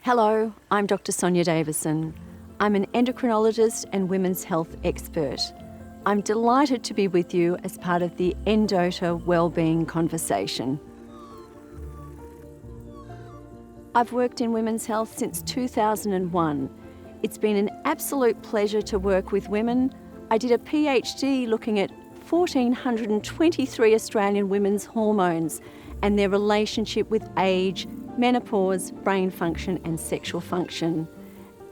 Hello, I'm Dr. Sonia Davison. I'm an endocrinologist and women's health expert. I'm delighted to be with you as part of the endota wellbeing conversation. I've worked in women's health since 2001. It's been an absolute pleasure to work with women. I did a PhD looking at 1,423 Australian women's hormones and their relationship with age, menopause, brain function and sexual function.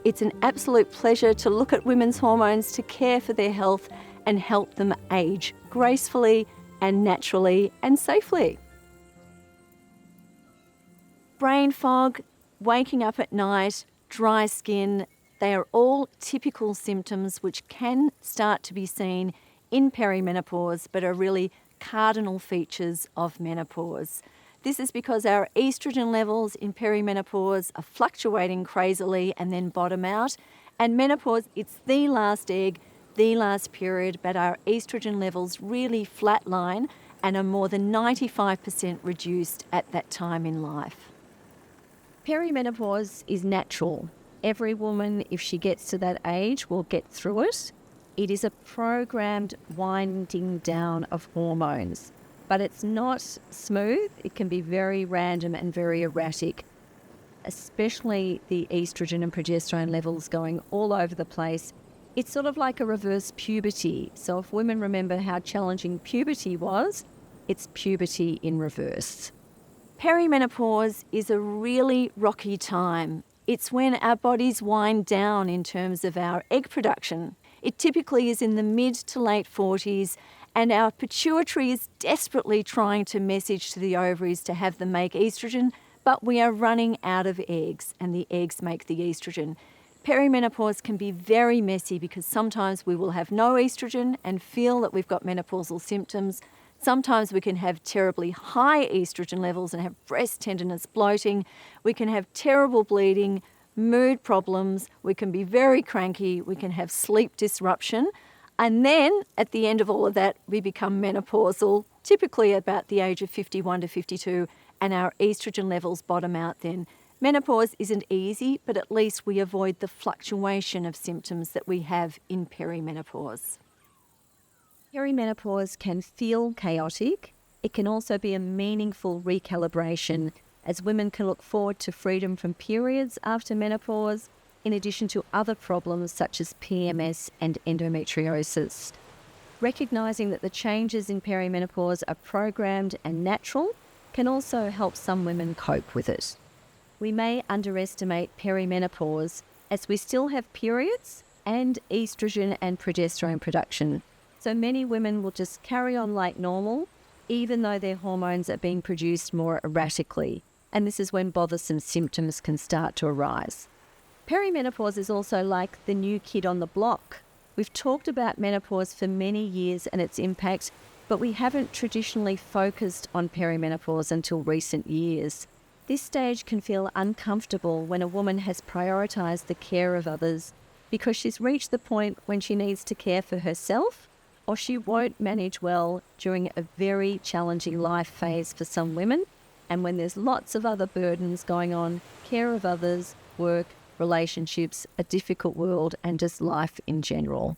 It's an absolute pleasure to look at women's hormones, to care for their health and help them age gracefully and naturally and safely. Brain fog, waking up at night, dry skin, they are all typical symptoms which can start to be seen in perimenopause but are really cardinal features of menopause. This is because our estrogen levels in perimenopause are fluctuating crazily and then bottom out. And menopause, it's the last egg, the last period, but our estrogen levels really flatline and are more than 95% reduced at that time in life. Perimenopause is natural. Every woman, if she gets to that age, will get through it. It is a programmed winding down of hormones. But it's not smooth. It can be very random and very erratic, especially the estrogen and progesterone levels going all over the place. It's sort of like a reverse puberty. So if women remember how challenging puberty was, it's puberty in reverse. Perimenopause is a really rocky time. It's when our bodies wind down in terms of our egg production. It typically is in the mid to late 40s, and our pituitary is desperately trying to message to the ovaries to have them make estrogen, but we are running out of eggs, and the eggs make the estrogen. Perimenopause can be very messy because sometimes we will have no estrogen and feel that we've got menopausal symptoms. Sometimes we can have terribly high estrogen levels and have breast tenderness, bloating. We can have terrible bleeding, mood problems. We can be very cranky. We can have sleep disruption. And then at the end of all of that, we become menopausal, typically about the age of 51 to 52, and our estrogen levels bottom out then. Menopause isn't easy, but at least we avoid the fluctuation of symptoms that we have in perimenopause. Perimenopause can feel chaotic. It can also be a meaningful recalibration, as women can look forward to freedom from periods after menopause, in addition to other problems such as PMS and endometriosis. Recognising that the changes in perimenopause are programmed and natural can also help some women cope with it. We may underestimate perimenopause as we still have periods and estrogen and progesterone production. So many women will just carry on like normal, even though their hormones are being produced more erratically. And this is when bothersome symptoms can start to arise. Perimenopause is also like the new kid on the block. We've talked about menopause for many years and its impact, but we haven't traditionally focused on perimenopause until recent years. This stage can feel uncomfortable when a woman has prioritised the care of others because she's reached the point when she needs to care for herself, or she won't manage well during a very challenging life phase for some women, and when there's lots of other burdens going on, care of others, work, relationships, a difficult world, and just life in general.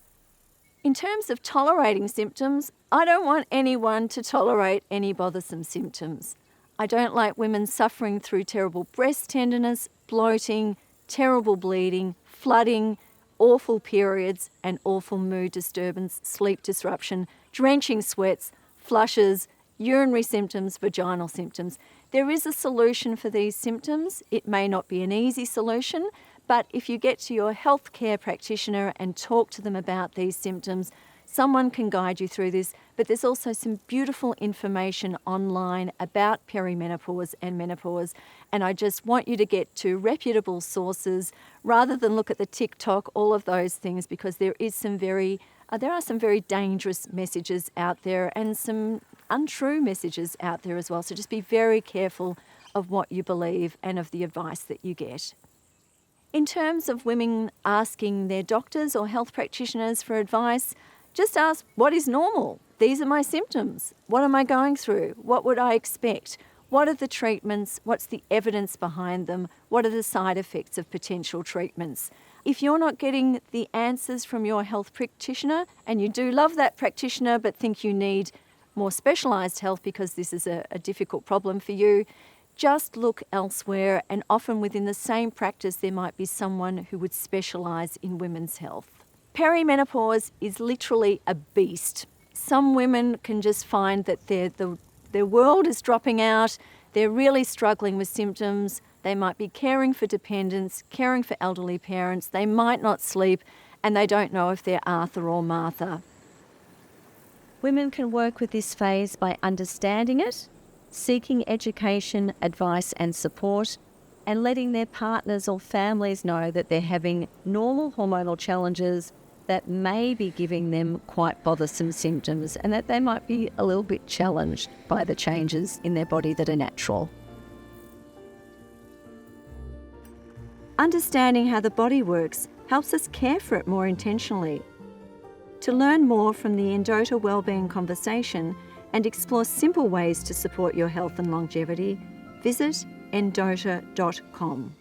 In terms of tolerating symptoms, I don't want anyone to tolerate any bothersome symptoms. I don't like women suffering through terrible breast tenderness, bloating, terrible bleeding, flooding, awful periods, and awful mood disturbance, sleep disruption, drenching sweats, flushes, urinary symptoms, vaginal symptoms. There is a solution for these symptoms. It may not be an easy solution, but if you get to your healthcare practitioner and talk to them about these symptoms, someone can guide you through this. But there's also some beautiful information online about perimenopause and menopause, and I just want you to get to reputable sources rather than look at the TikTok, all of those things, because there are some very dangerous messages out there and some untrue messages out there as well. So just be very careful of what you believe and of the advice that you get. In terms of women asking their doctors or health practitioners for advice, just ask, what is normal? These are my symptoms. What am I going through? What would I expect? What are the treatments? What's the evidence behind them? What are the side effects of potential treatments? If you're not getting the answers from your health practitioner, and you do love that practitioner but think you need more specialised health because this is a difficult problem for you, just look elsewhere, and often within the same practice there might be someone who would specialise in women's health. Perimenopause is literally a beast. Some women can just find that their world is dropping out, they're really struggling with symptoms, they might be caring for dependents, caring for elderly parents, they might not sleep, and they don't know if they're Arthur or Martha. Women can work with this phase by understanding it, seeking education, advice and support, and letting their partners or families know that they're having normal hormonal challenges that may be giving them quite bothersome symptoms, and that they might be a little bit challenged by the changes in their body that are natural. Understanding how the body works helps us care for it more intentionally. To learn more from the Endota Wellbeing conversation and explore simple ways to support your health and longevity, visit endota.com.